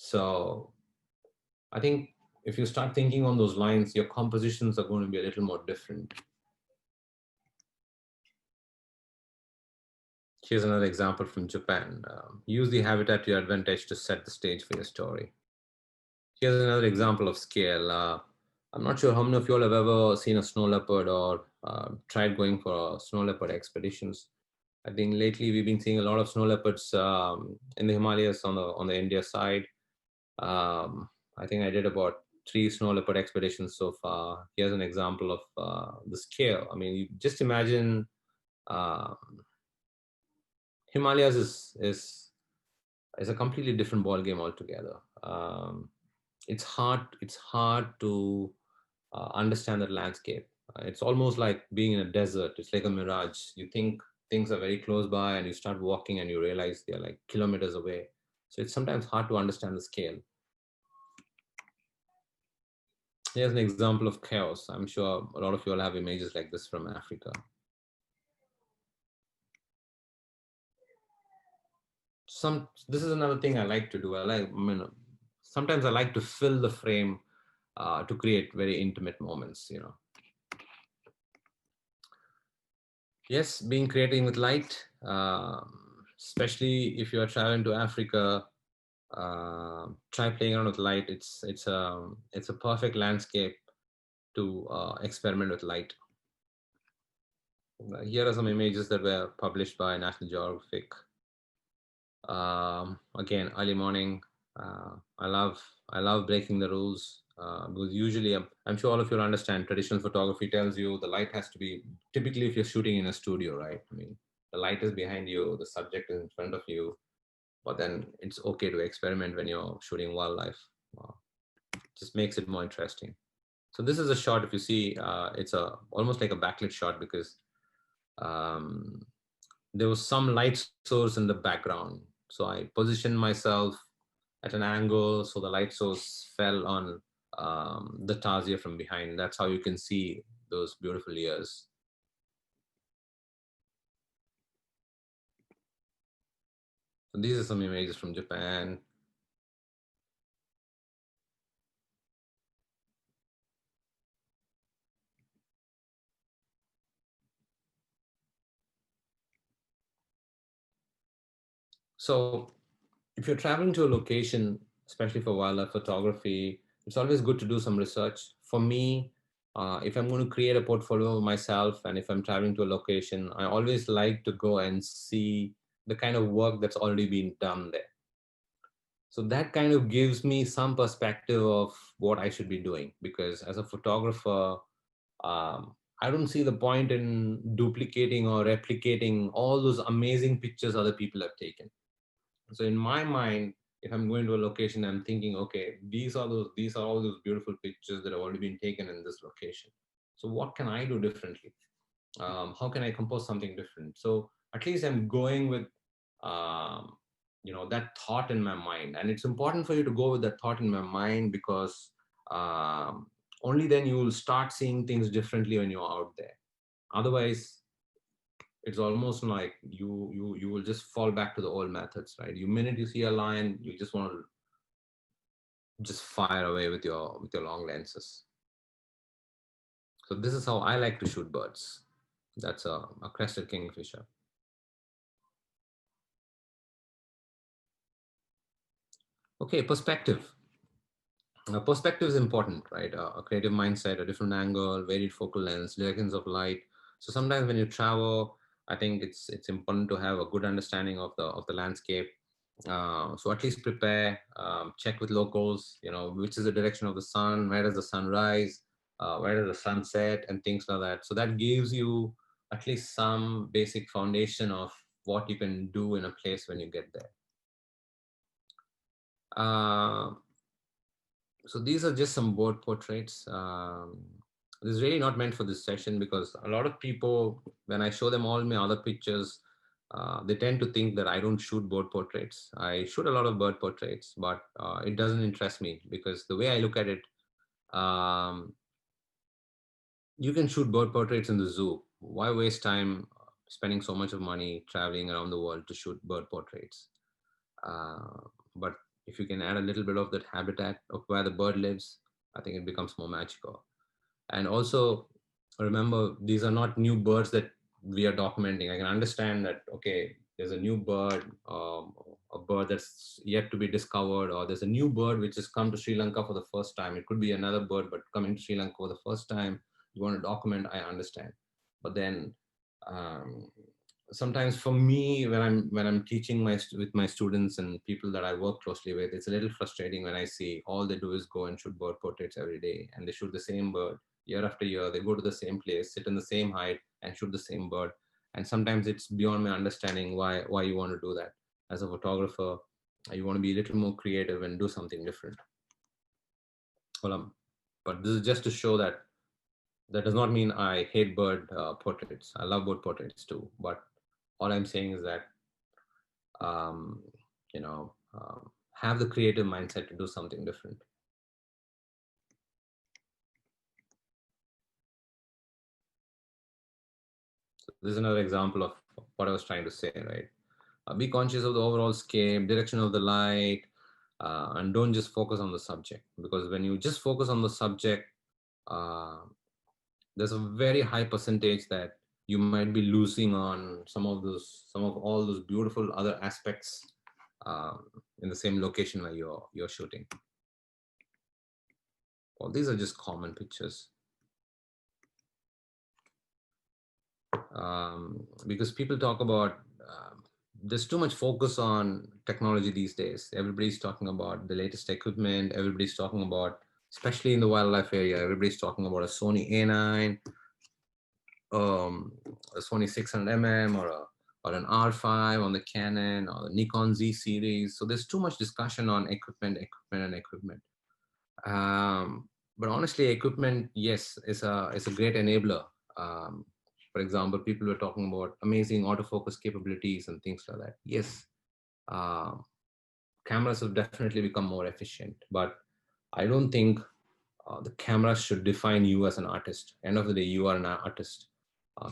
So I think if you start thinking on those lines, your compositions are going to be a little more different. Here's another example from Japan. Use the habitat to your advantage to set the stage for your story. Here's another example of scale. I'm not sure how many of you all have ever seen a snow leopard or tried going for snow leopard expeditions. I think lately we've been seeing a lot of snow leopards in the Himalayas on the India side. I think I did about 3 snow leopard expeditions so far. Here's an example of the scale. I mean, you just imagine uh, Himalayas is a completely different ball game altogether. It's hard to understand the landscape. It's almost like being in a desert. It's like a mirage. You think things are very close by, and you start walking and you realize they're like kilometers away. So it's sometimes hard to understand the scale. Here's an example of chaos. I'm sure a lot of you all have images like this from Africa. This is another thing I like to do. Sometimes I like to fill the frame to create very intimate moments. Yes, being creating with light, especially if you are traveling to Africa, try playing around with light. It's a perfect landscape to experiment with light. Here are some images that were published by National Geographic. Again, early morning. Uh, I love I love breaking the rules because usually I'm sure all of you will understand. Traditional photography tells you the light has to be, typically if you're shooting in a studio, right? I mean, the light is behind you, the subject is in front of you, but then it's okay to experiment when you're shooting wildlife. Uh, just makes it more interesting. So this is a shot. If you see, it's a almost like a backlit shot because um, there was some light source in the background. So I positioned myself at an angle so the light source fell on the tarsier from behind. That's how you can see those beautiful ears. So these are some images from Japan. So if you're traveling to a location, especially for wildlife photography, it's always good to do some research. For me, if I'm going to create a portfolio of myself and if I'm traveling to a location, I always like to go and see the kind of work that's already been done there. So that kind of gives me some perspective of what I should be doing, because as a photographer, I don't see the point in duplicating or replicating all those amazing pictures other people have taken. So in my mind, if I'm going to a location, I'm thinking, okay, these are all those beautiful pictures that have already been taken in this location. So what can I do differently? How can I compose something different? So at least I'm going with um, that thought in my mind, and it's important for you to go with that thought in my mind because um, only then you will start seeing things differently when you're out there. Otherwise, it's almost like you will just fall back to the old methods, right? You minute you see a lion, you just want to just fire away with your long lenses. So this is how I like to shoot birds. That's a crested kingfisher. Okay, perspective. Perspective is important, right? A creative mindset, a different angle, varied focal length, directions of light. So sometimes when you travel, I think it's important to have a good understanding of the landscape. So at least prepare, check with locals. Which is the direction of the sun, where does the sun rise, where does the sun set, and things like that. So that gives you at least some basic foundation of what you can do in a place when you get there. Uh, so these are just some board portraits. This is really not meant for this session because a lot of people, when I show them all my other pictures, they tend to think that I don't shoot board portraits. I shoot a lot of bird portraits, but it doesn't interest me because the way I look at it, um, you can shoot bird portraits in the zoo. Why waste time spending so much of money traveling around the world to shoot bird portraits? Uh, but if you can add a little bit of that habitat of where the bird lives, I think it becomes more magical. And also, remember, these are not new birds that we are documenting. I can understand that, okay, there's a new bird, a bird that's yet to be discovered, or there's a new bird which has come to Sri Lanka for the first time. It could be another bird, but coming to Sri Lanka for the first time, you want to document, I understand. But then um, sometimes for me, when I'm teaching with my students and people that I work closely with, it's a little frustrating when I see all they do is go and shoot bird portraits every day, and they shoot the same bird year after year. They go to the same place, sit in the same height, and shoot the same bird. And sometimes it's beyond my understanding why you want to do that. As a photographer, you want to be a little more creative and do something different. Well, but this is just to show that That does not mean I hate bird portraits. I love bird portraits too. But all I'm saying is that, um, have the creative mindset to do something different. So this is another example of what I was trying to say, right? Be conscious of the overall scape, direction of the light, and don't just focus on the subject. Because when you just focus on the subject, uh, there's a very high percentage that you might be losing on some of all those beautiful other aspects um, in the same location where you're shooting. Well, these are just common pictures. Because people talk about there's too much focus on technology these days. Everybody's talking about the latest equipment. Everybody's talking about, especially in the wildlife area, everybody's talking about a Sony A9, a Sony 600 or an R5 on the Canon or the Nikon Z series. So there's too much discussion on equipment. But honestly, equipment, yes, is a great enabler. Um, for example, people were talking about amazing autofocus capabilities and things like that. Yes, uh, cameras have definitely become more efficient, but I don't think the camera should define you as an artist. End of the day, you are an artist.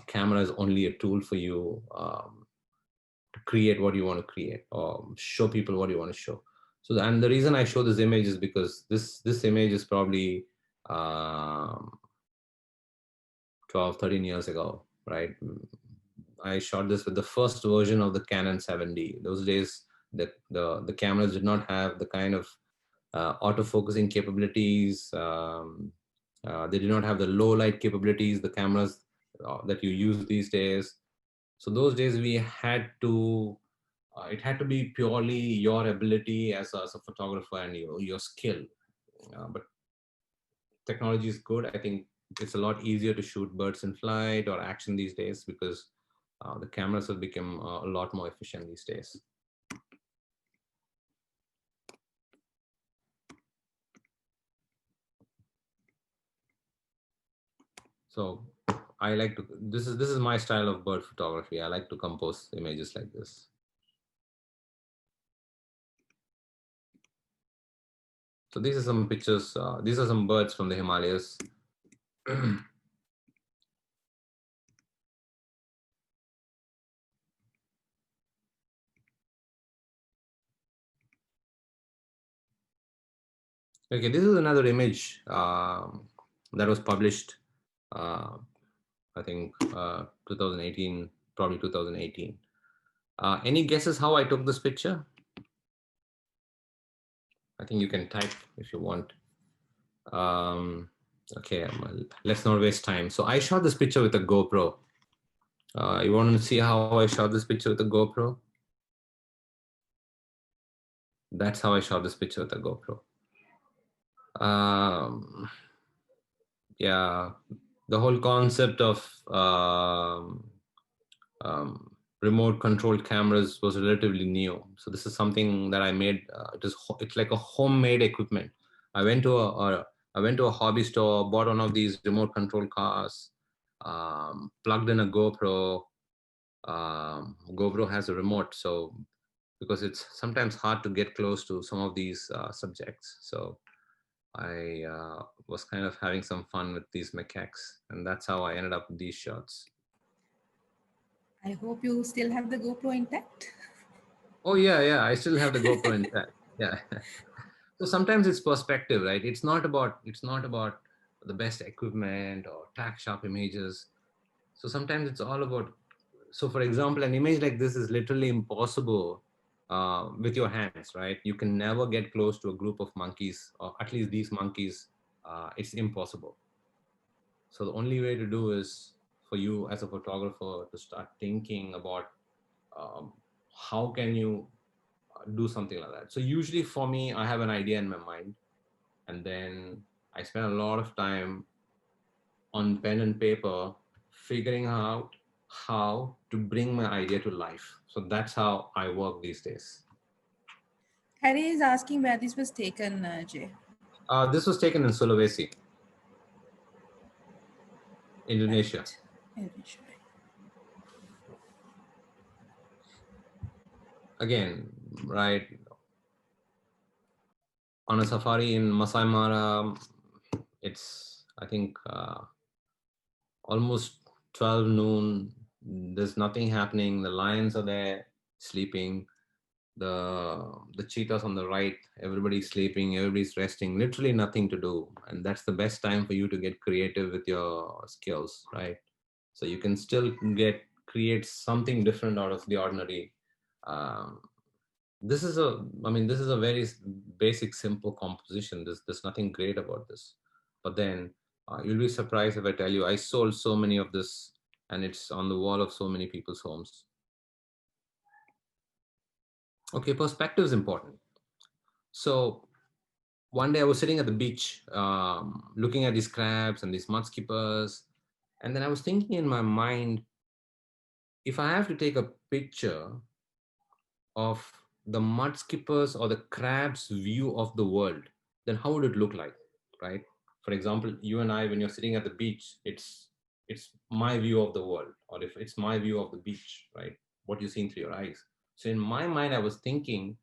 Camera is only a tool for you to create what you want to create or show people what you want to show. So, and the reason I show this image is because this image is probably um, 12, 13 years ago, right? I shot this with the first version of the Canon 7D. Those days, the cameras did not have the kind of autofocusing capabilities. They did not have the low light capabilities, the cameras that you use these days. So those days we had to, it had to be purely your ability as a photographer and your skill. But technology is good. I think it's a lot easier to shoot birds in flight or action these days because the cameras have become a lot more efficient these days. So I like to, this is my style of bird photography. I like to compose images like this. So these are some pictures. These are some birds from the Himalayas. Okay, this is another image that was published, uh, I think 2018, probably 2018. Any guesses how I took this picture? I think you can type if you want. Okay, let's not waste time. So I shot this picture with a GoPro. You want to see how I shot this picture with a GoPro? That's how I shot this picture with a GoPro. Yeah, the whole concept of um, remote controlled cameras was relatively new. So this is something that I made. It's like a homemade equipment. I went to I went to a hobby store, bought one of these remote controlled cars, plugged in a GoPro. GoPro has a remote, so because it's sometimes hard to get close to some of these subjects. So I was kind of having some fun with these macaques, and that's how I ended up with these shots. I hope you still have the GoPro intact. Oh yeah, I still have the GoPro intact. Yeah. So sometimes it's perspective, right? It's not about the best equipment or tack sharp images. So sometimes it's all about. So for example, an image like this is literally impossible with your hands, right? You can never get close to a group of monkeys, or at least these monkeys. It's impossible. So the only way to do is for you as a photographer to start thinking about um, how can you do something like that. So usually for me, I have an idea in my mind, and then I spend a lot of time on pen and paper figuring out how to bring my idea to life. So that's how I work these days. Harry is asking where this was taken, Jay. This was taken in Sulawesi. Indonesia. Right. Indonesia. Again, right, on a safari in Masai Mara, it's, I think, almost 12 noon. There's nothing happening. The lions are there sleeping. The cheetahs on the right, everybody's sleeping, everybody's resting, literally nothing to do. And that's the best time for you to get creative with your skills, right? So you can still create something different out of the ordinary. um, this is a this is a very basic, simple composition. There's nothing great about this. But then you'll be surprised if I tell you I sold so many of this, and it's on the wall of so many people's homes. Okay, perspective is important. So one day I was sitting at the beach, looking at these crabs and these mudskippers, and then I was thinking in my mind, if I have to take a picture of the mudskippers or the crab's view of the world, then how would it look like, right? For example, you and I, when you're sitting at the beach, it's my view of the world, or if it's my view of the beach, right? What you're seeing through your eyes. So in my mind, I was thinking,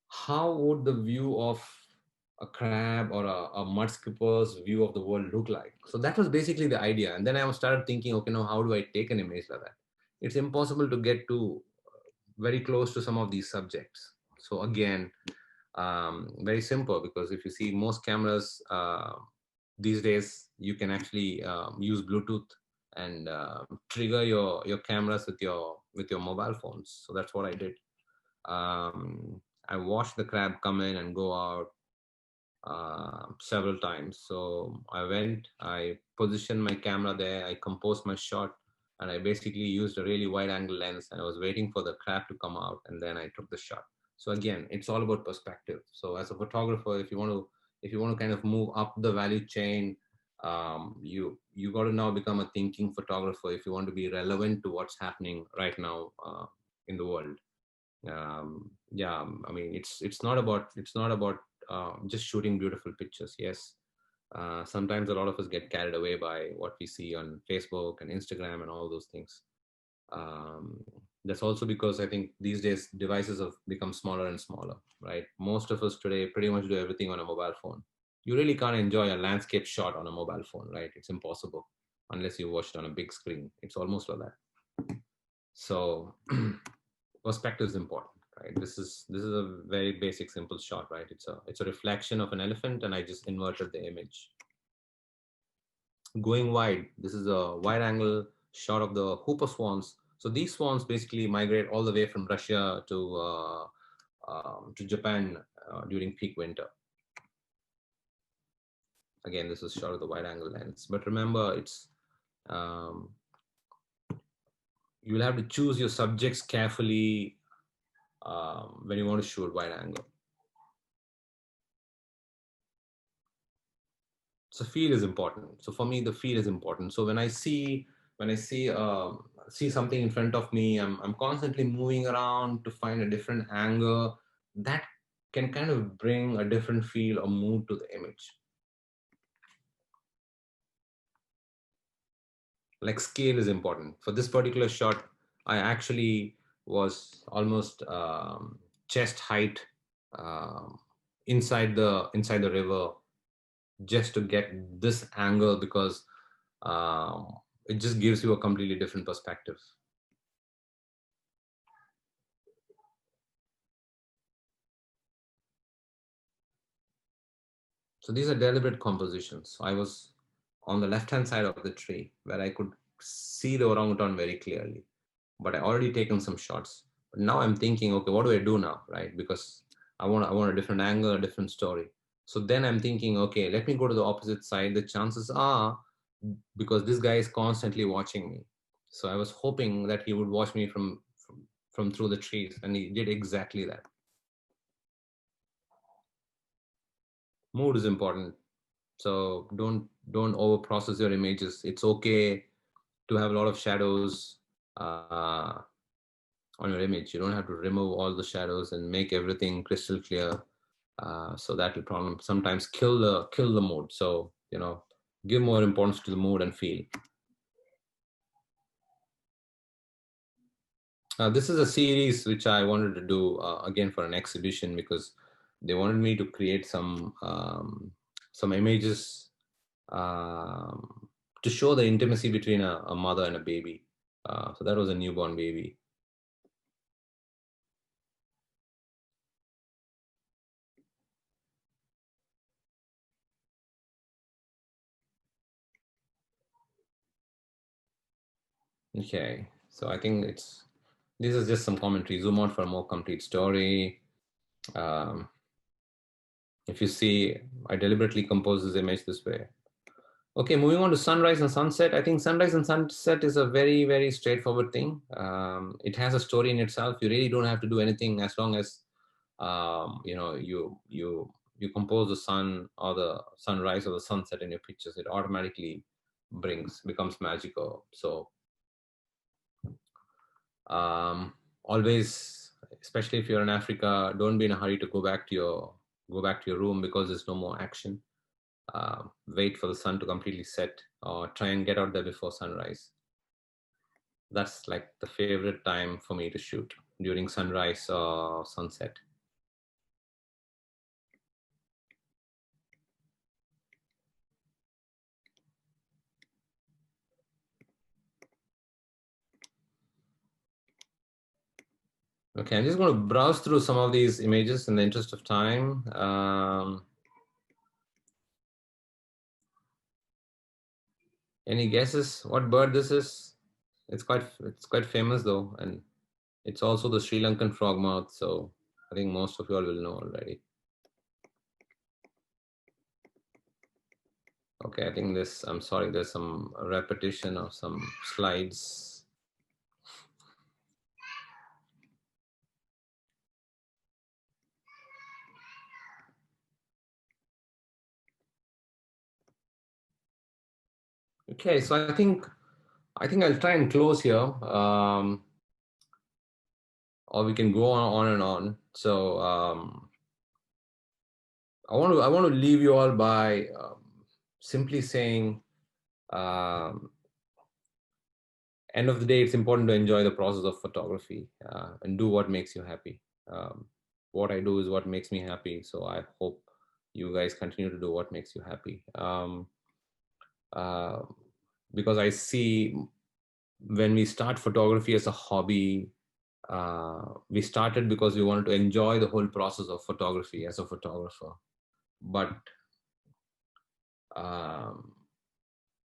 how would the view of a crab or a mudskipper's view of the world look like? So that was basically the idea. And then I started thinking, okay, now how do I take an image like that? It's impossible to get to very close to some of these subjects. So again, very simple, because if you see most cameras these days, you can actually use Bluetooth and trigger your cameras with your mobile phones. So that's what I did. I watched the crab come in and go out several times. So I went, I positioned my camera there, I composed my shot, and I basically used a really wide angle lens, and I was waiting for the crab to come out, and then I took the shot. So again, it's all about perspective. So as a photographer, if you want to kind of move up the value chain, you got to now become a thinking photographer if you want to be relevant to what's happening right now in the world. Yeah, it's not about just shooting beautiful pictures. Yes, sometimes a lot of us get carried away by what we see on Facebook and Instagram and all those things. um, that's also because I think these days devices have become smaller and smaller, right? Most of us today pretty much do everything on a mobile phone. You really can't enjoy a landscape shot on a mobile phone, right? It's impossible unless you watch it on a big screen. It's almost like that. So perspective is important, right? This is a very basic, simple shot, right? It's a reflection of an elephant, and I just inverted the image. Going wide, this is a wide angle shot of the Hooper swans. So these swans basically migrate all the way from Russia to Japan during peak winter. Again, this is shot of the wide angle lens. But remember, it's um, you will have to choose your subjects carefully when you want to shoot wide angle. So feel is important. So for me, the feel is important. So when I see something in front of me, I'm constantly moving around to find a different angle that can kind of bring a different feel or mood to the image. Like scale is important. For this particular shot, I actually was almost chest height um, inside the river, just to get this angle, because um, it just gives you a completely different perspective. So these are deliberate compositions. I was on the left hand side of the tree where I could see the orangutan very clearly, but I already taken some shots. But now I'm thinking, okay, what do I do now, right? Because I want a different angle, a different story. So then I'm thinking, okay, let me go to the opposite side. The chances are, because this guy is constantly watching me, so I was hoping that he would watch me from through the trees, and he did exactly that. Mood is important. So don't over process your images. It's okay to have a lot of shadows uh, on your image. You don't have to remove all the shadows and make everything crystal clear. So that will problem sometimes kill the mood. So give more importance to the mood and feel. This is a series which I wanted to do again for an exhibition, because they wanted me to create some images um, to show the intimacy between a mother and a baby. So that was a newborn baby. Okay, so I think this is just some commentary. Zoom out for a more complete story. Um, if you see, I deliberately composed this image this way. Okay, moving on to sunrise and sunset. I think sunrise and sunset is a very, very straightforward thing. It has a story in itself. You really don't have to do anything, as long as you compose the sun or the sunrise or the sunset in your pictures. It automatically becomes magical. So always, especially if you're in Africa, don't be in a hurry to go back to your room because there's no more action. Wait for the sun to completely set, or try and get out there before sunrise. That's like the favorite time for me to shoot, during sunrise or sunset. Okay, I'm just going to browse through some of these images in the interest of time. Any guesses what bird this is? It's quite famous though, and it's also the Sri Lankan frogmouth. So I think most of you all will know already. Okay, I think I'm sorry, there's some repetition of some slides. Okay, so I think I'll try and close here, or we can go on and on. So I want to leave you all by simply saying, um, end of the day, it's important to enjoy the process of photography and do what makes you happy. What I do is what makes me happy, so I hope you guys continue to do what makes you happy. Uh, because I see, when we start photography as a hobby, we started because we wanted to enjoy the whole process of photography as a photographer. But um,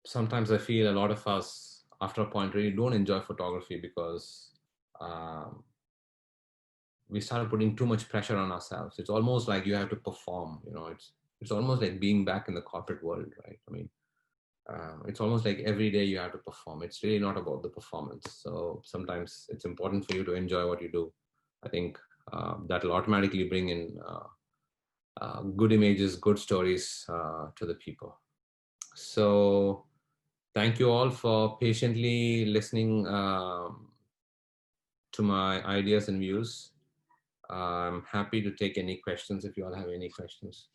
sometimes I feel a lot of us, after a point, really don't enjoy photography because um, we started putting too much pressure on ourselves. It's almost like you have to perform. It's almost like being back in the corporate world, right? I mean, it's almost like every day you have to perform. It's really not about the performance. So sometimes it's important for you to enjoy what you do. I think that'll automatically bring in good images, good stories to the people. So thank you all for patiently listening to my ideas and views. I'm happy to take any questions if you all have any questions.